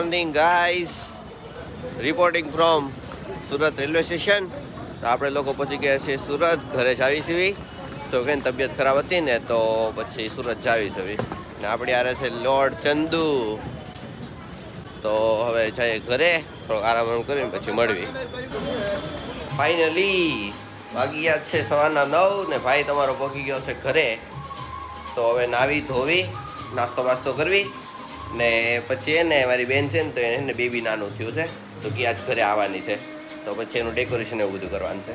Morning guys, reporting from Surat railway station. તો આપણે લોકો પહોંચી ગયા છીએ સુરત. ઘરે જાવી છીએ તો કે તબિયત ખરાબ હતી ને તો પછી સુરત જાવી છીએ ને આપણી આરે છે લોર્ડ ચંદુ. તો હવે જઈએ ઘરે, થોડોક આરામ કરીને પછી મળવી. ફાઇનલી વાગી ગયા છે 9:15 ને ભાઈ તમારો પહોંચી ગયો છે ઘરે. તો હવે નાવી ધોવી, નાસ્તો બાસ્તો કરવી ને પછી એને મારી બેન છે ને તો એને બેબી નાનું થયું છે તો કે આજ ઘરે આવવાની છે તો પછી એનું ડેકોરેશન એવું બધું કરવાનું છે.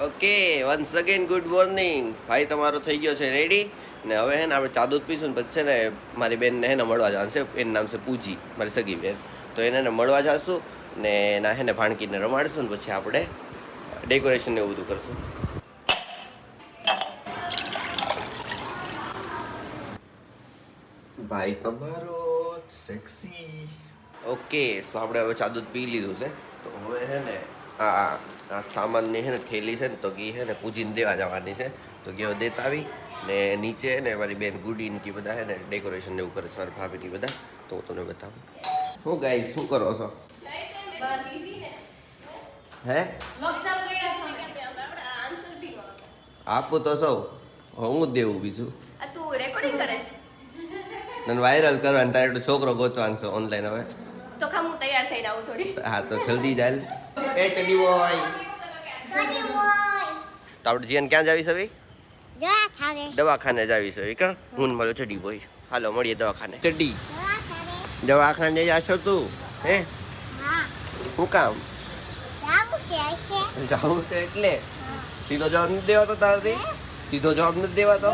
Okay, once again good morning. ભાઈ તમારો થઈ ગયો છે રેડી ને હવે હે ને આપણે ચા દૂધ પીશું ને પછી છે ને મારી બેનને હે ને મળવા જવાનું છે. એનું નામ છે પૂજી, મારી સગી બેન. તો એને મળવા જશું ને એના હે ને ભાણકીને રમાડીશું ને પછી આપણે ડેકોરેશન એવું બધું કરશું. ભાઈ તમારો સેક્સી. ઓકે, તો આપણે હવે ચા દૂધ પી લીધું છે. તો હવે છે ને આ સામાનની છે ને થેલી છે ને તો કે છે ને પૂજીને દેવા જવાની છે. તો કે દેતા આવી ને નીચે ને મારી બેન ગુડીન કે બધા છે ને ડેકોરેશન એવું કરે છે મારા ભાભીની બધા. તો હું તમને બતાવું. શું ગાઈસ, શું કરો છો? હે આપું તો સૌ હું જ દેવું બીજું. તું રેકોર્ડિંગ કરે છે? તને વાયરલ કરવાનું તારે તો છોકરો ગોતવાનો છે ઓનલાઈન હવે. તો ખામ હું તૈયાર થઈને આવું થોડી. હા તો જલ્દી ચાલ. એ ચડી બોય. તો આપણે જીયન ક્યાં જાવી છે ભાઈ? દવાખાને જાવી છે કા? હું મળ્યો ચડી બોય. હાલો મળીએ દવાખાને. ચડી દવાખાને જાશો તું? હે શું કામ જાવું છે? એટલે સીધો જવાબ નથી દેવાતો તારાથી? સીધો જવાબ નથી દેવાતો?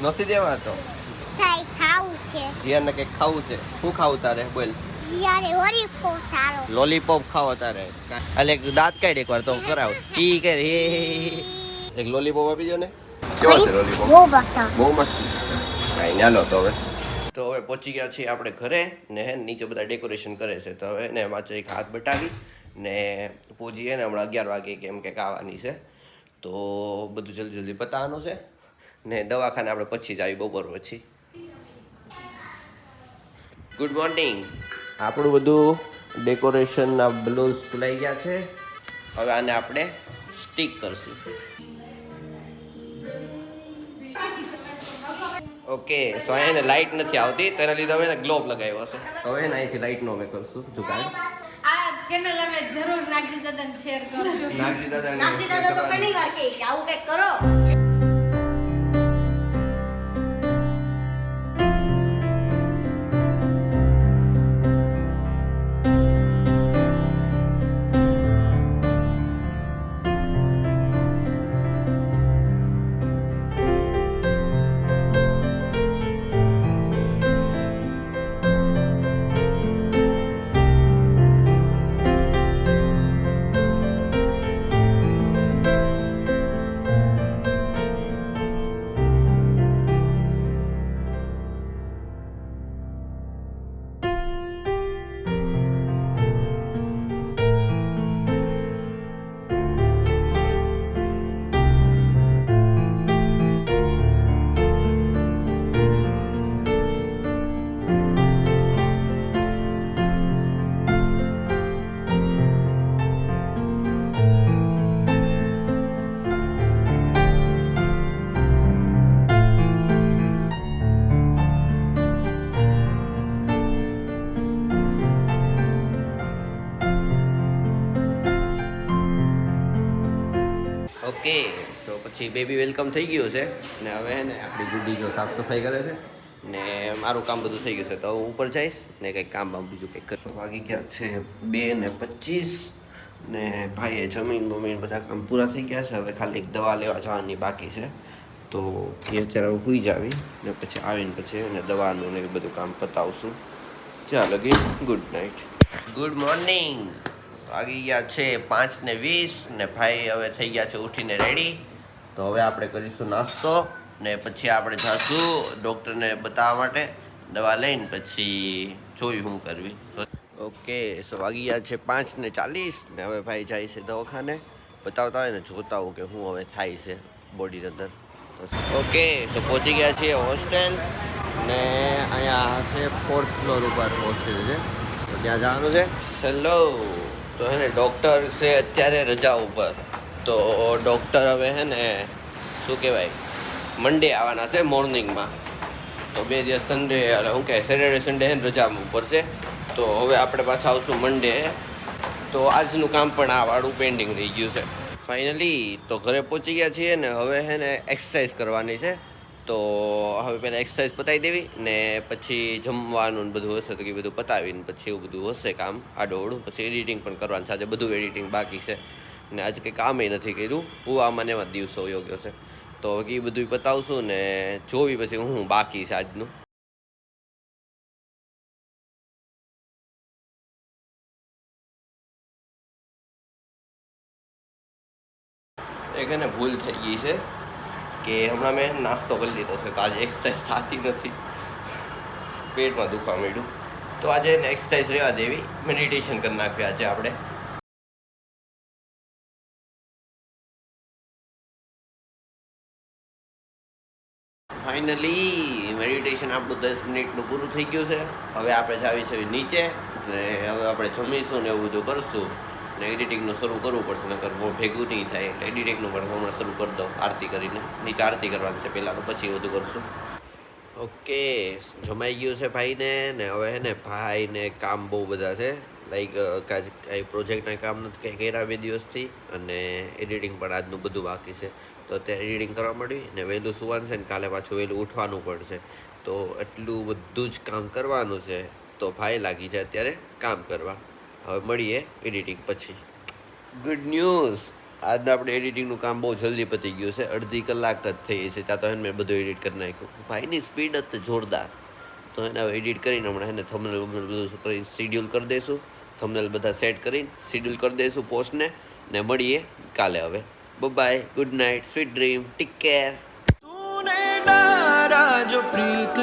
નથી દેવાતો. જીયાને કંઈક ખાવું છે. શું ખાવું તારે? બોલ. લોલીપોપ ખાવો તારે? એટલે દાંત કાઢ એકવાર તો કરાવ. કી કે એક લોલીપોપ આપી દો ને. કેવો છે લોલીપોપ? બહુ મસ્ત. કાંઈ ના લો તો હવે. તો હવે પહોંચી ગયા છીએ આપણે ઘરે ને હે નીચે બધા ડેકોરેશન કરે છે. તો હવે ને એમાં એક હાથ બટાવી ને પૂજી હે ને હમણાં 11 વાગે કેમ કે આવવાની છે. તો બધું જલ્દી જલ્દી પતાવવાનું છે ને દવાખાને આપણે પછી જ આવી બપોર પછી. Good morning. આપણું બધું ડેકોરેશનના બલૂન્સ ફૂલાઈ ગયા છે. હવે આને આપણે સ્ટીક કરશું. ઓકે, સો એને લાઇટ નથી આવતી તેના લીધે અમે ગ્લોબ લગાવ્યો છે. હવે એને અહીંથી લાઇટનો અમે કરશું જુગાડ. આ ચેનલ અમે જરૂર નાગજી દાદાને શેર કરશું. નાગજી દાદા તો ઘણી વાર કહે કે આવું કંઈક કરો. ઓકે, સો પછી બેબી વેલકમ થઈ ગયું છે ને હવે ને આપણી ગુડી જો સાફ સફાઈ કરે છે ને મારું કામ બધું થઈ ગયું છે. તો હું ઉપર જઈશ ને કંઈક કામ બીજું કંઈક કરવા. વાગી ગયા છે 2:25 ને ભાઈએ જમીન બમીન બધા કામ પૂરા થઈ ગયા છે. હવે ખાલી એક દવા લેવા જવાની બાકી છે. તો એ અત્યારે હું સૂઈ જાવી ને પછી આવીને પછી એને દવાનું ને એ બધું કામ પતાવશું. ચાલ લગી ગુડ નાઇટ. Good morning. વાગી ગયા છે 5:20 ને ભાઈ હવે થઈ ગયા છે ઉઠીને રેડી. તો હવે આપણે કરીશું નાસ્તો ને પછી આપણે જઈશું ડૉક્ટરને બતાવવા માટે દવા લઈને પછી જોયું શું કરવી. ઓકે, સો વાગી ગયા છે 5:40 ને હવે ભાઈ જાય છે દવાખાને બતાવતા હોય ને જોતા હોઉં કે શું હવે થાય છે બોડીની અંદર. ઓકે, સો પહોંચી ગયા છીએ હોસ્ટેલ ને અહીંયા છે 4th ફ્લોર ઉપર હોસ્ટેલ છે. તો ક્યાં જવાનું છે? હેલો. તો હે ને ડૉક્ટર છે અત્યારે રજા ઉપર. તો ડૉક્ટર હવે હે ને શું કહેવાય મંડે આવવાના છે મોર્નિંગમાં. તો 2 દિવસ સન્ડે એટલે શું કહેવાય સેટરડે સન્ડે હે ને રજા ઉપર છે. તો હવે આપણે પાછા આવશું મંડે. તો આજનું કામ પણ આ વાળું પેન્ડિંગ રહી ગયું છે. ફાઇનલી તો ઘરે પહોંચી ગયા છીએ ને હવે હે ને એક્સરસાઇઝ કરવાની છે. તો હવે પહેલાં એક્સરસાઇઝ પતાવી દેવી ને પછી જમવાનું ને બધું હશે તો એ બધું પતાવીને પછી એવું બધું હશે કામ આડોવડું. પછી એડિટિંગ પણ કરવાનું છે. આજે બધું એડિટિંગ બાકી છે ને આજે કંઈ કામે નથી કર્યું. હું આમાં ને એમાં દિવસો યોગ્ય છે. તો એ બધું પતાવશું ને જોવી પછી હું બાકી છે આજનું. એક એને ભૂલ થઈ ગઈ છે કે હમણાં મેં નાસ્તો કરી લીધો છે તો આજે એક્સરસાઇઝ થતી નથી. પેટમાં દુખવા માંડ્યું તો આજે એને એક્સરસાઇઝ રહેવા દેવી. મેડિટેશન કરી નાખ્યું આજે આપણે. ફાઇનલી મેડિટેશન આપણું 10 મિનિટનું પૂરું થઈ ગયું છે. હવે આપણે જાવી છે નીચે ને હવે આપણે જમીશું ને એવું બધું કરશું ને એડિટિંગનું શરૂ કરવું પડશે નકર બહુ ભેગું નહીં થાય એટલે એડિટિંગનું પણ હમણાં શરૂ કરી દો આરતી કરીને. નીચે આરતી કરવાની છે પહેલાં તો પછી બધું કરશું. ઓકે જમાઈ ગયું છે ભાઈને ને હવે હે ને ભાઈને કામ બહુ બધા છે. લાઈક કાંઈ પ્રોજેક્ટના કામ નથી કંઈ કર્યા 2 દિવસથી અને એડિટિંગ પણ આજનું બધું બાકી છે. તો અત્યારે એડિટિંગ કરવા માંડવી ને વહેલું સુવાનું છે ને કાલે પાછું વહેલું ઉઠવાનું પડશે. તો એટલું બધું જ કામ કરવાનું છે. તો ભાઈ લાગી જાય અત્યારે કામ કરવા. હવે મળીએ એડિટિંગ પછી. ગુડ ન્યૂઝ આજના આપણે એડિટિંગનું કામ બહુ જલ્દી પતી ગયું છે. અડધી કલાક જ થઈ છે ત્યાં તો એને મેં બધું એડિટ કરી નાખ્યું. ભાઈની સ્પીડ જ જોરદાર. તો એને હવે એડિટ કરીને હમણાં એને થંબનેલ બધું કરીને શિડ્યુલ કરી દઈશું. થંબનેલ બધા સેટ કરીને શિડ્યુલ કરી દઈશું પોસ્ટને ને મળીએ કાલે હવે. Bye good night sweet dream take care. तूने डारा जो प्रीत